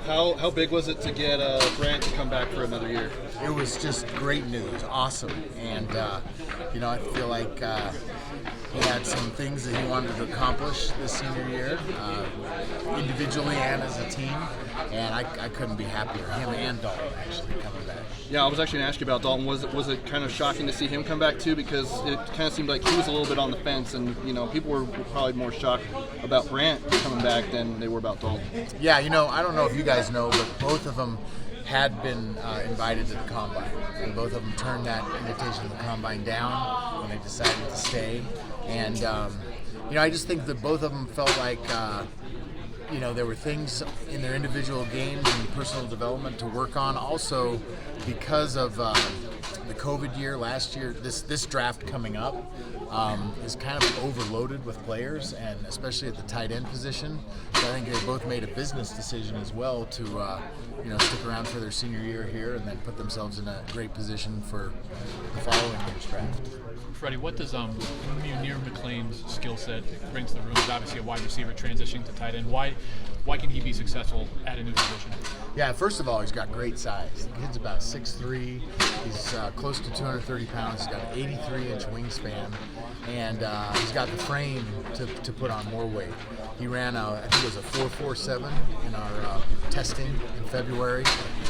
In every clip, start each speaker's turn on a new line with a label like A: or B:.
A: How big was it to get Brant to come back for another year?
B: It was just great news, awesome, and I feel like he had some things that he wanted to accomplish this senior year, individually and as a team, and I couldn't be happier. Him and Dalton actually coming back.
A: Yeah, I was actually going to ask you about Dalton. Was it kind of shocking to see him come back too? Because it kind of seemed like he was a little bit on the fence, and people were probably more shocked about Brant coming back than they were about Dalton.
B: Yeah, I don't know if you guys know, but both of them had been invited to the Combine, and both of them turned that invitation to the Combine down when they decided to stay. And I just think that both of them felt like there were things in their individual games and personal development to work on. Also, because of the COVID year last year, this draft coming up is kind of overloaded with players, and especially at the tight end position. So I think they both made a business decision as well to stick around for their senior year here and then put themselves in a great position for the following year's draft.
C: Freddie, what does Mclean's skill set bring to the room? He's obviously a wide receiver transitioning to tight end. Why can he be successful at a new position?
B: Yeah, first of all, he's got great size. The kid's about 6'3". He's close to 230 pounds. He's got an 83-inch wingspan, and he's got the frame to put on more weight. He ran, I think it was a 4.47 in our testing in February,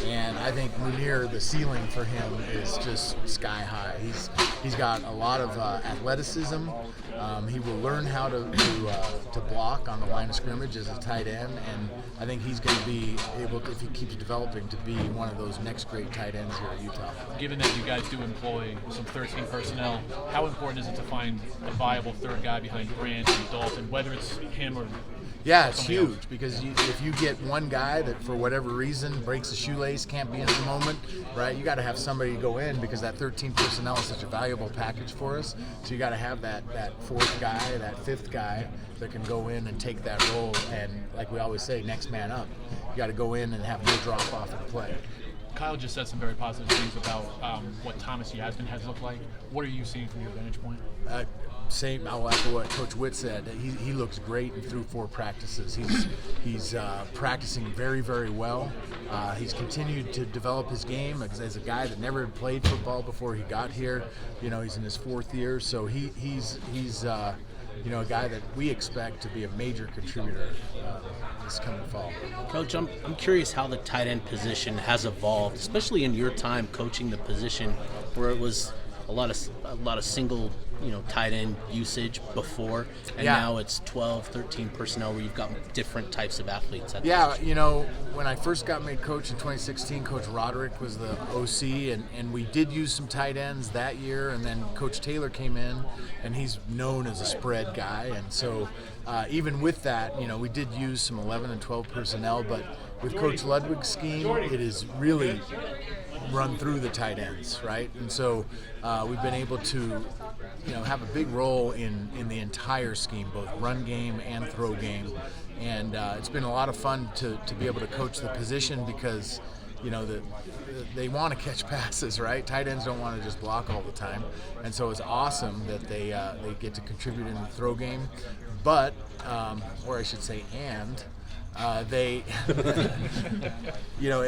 B: and I think Munir, the ceiling for him is just sky high. He's got a lot of athleticism. He will learn how to block on the line of scrimmage as a tight end, and I think he's going to be able to, if he keeps developing, to be one of those next great tight ends here at Utah.
C: Given that you guys do employ some 13 personnel, how important is it to find a viable third guy behind Brant and Dalton, whether it's him or
B: Yeah, it's huge
C: else?
B: Because if you get one guy that for whatever reason breaks a shoelace, can't be in at the moment, right? You got to have somebody to go in because that 13 personnel is such a valuable package for us. So you got to have that fourth guy, that fifth guy that can go in and take that role. And like we always say, next man up. You got to go in and have no drop off in play.
C: Kyle just said some very positive things about what Thomas Yasmin has looked like. What are you seeing from your vantage point?
B: I'll echo what Coach Witt said. He looks great through 4 practices. He's practicing very, very well. He's continued to develop his game as a guy that never had played football before he got here. He's in his 4th year, so he's a guy that we expect to be a major contributor this coming fall.
D: Coach, I'm curious how the tight end position has evolved, especially in your time coaching the position, where it was a lot of single tight end usage before, and now it's 12, 13 personnel where you've got different types of athletes.
B: When I first got made coach in 2016, Coach Roderick was the OC, and we did use some tight ends that year, and then Coach Taylor came in, and he's known as a spread guy, and so even with that, we did use some 11 and 12 personnel, but with Coach Ludwig's scheme, it is really run through the tight ends, right? And so we've been able to have a big role in the entire scheme, both run game and throw game. And it's been a lot of fun to be able to coach the position because they want to catch passes, right? Tight ends don't want to just block all the time. And so it's awesome that they get to contribute in the throw game. But, or I should say it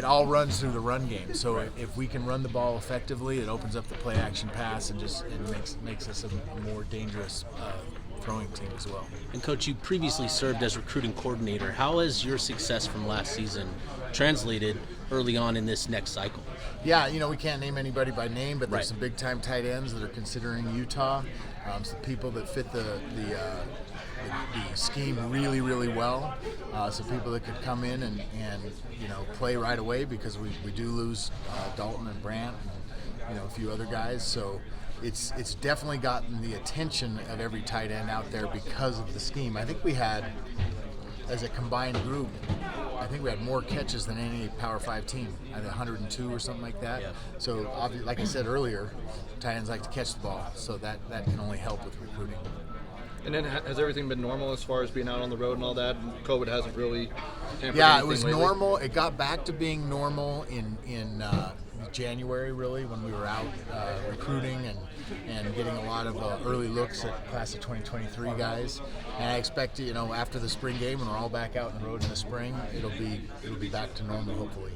B: all runs through the run game. So if we can run the ball effectively, it opens up the play action pass and makes us a more dangerous throwing team as well.
D: And Coach, you previously served as recruiting coordinator. How has your success from last season translated early on in this next cycle?
B: Yeah, we can't name anybody by name, but there's some big time tight ends that are considering Utah. Some people that fit the scheme really, really well. Some people that could come in and play right away because we do lose Dalton and Brant and a few other guys. So it's definitely gotten the attention of every tight end out there because of the scheme. I think we had, as a combined group, we had more catches than any Power 5 team. I had 102 or something like that. Yeah. So, like I said earlier, tight ends like to catch the ball, so that can only help with recruiting.
A: And then has everything been normal as far as being out on the road and all that? COVID hasn't really hampered anything
B: Yeah, it was
A: lately?
B: normal. It got back to being normal in January, really, when we were out recruiting and getting a lot of early looks at class of 2023 guys. And I expect, after the spring game, when we're all back out on the road in the spring, it'll be back to normal, hopefully.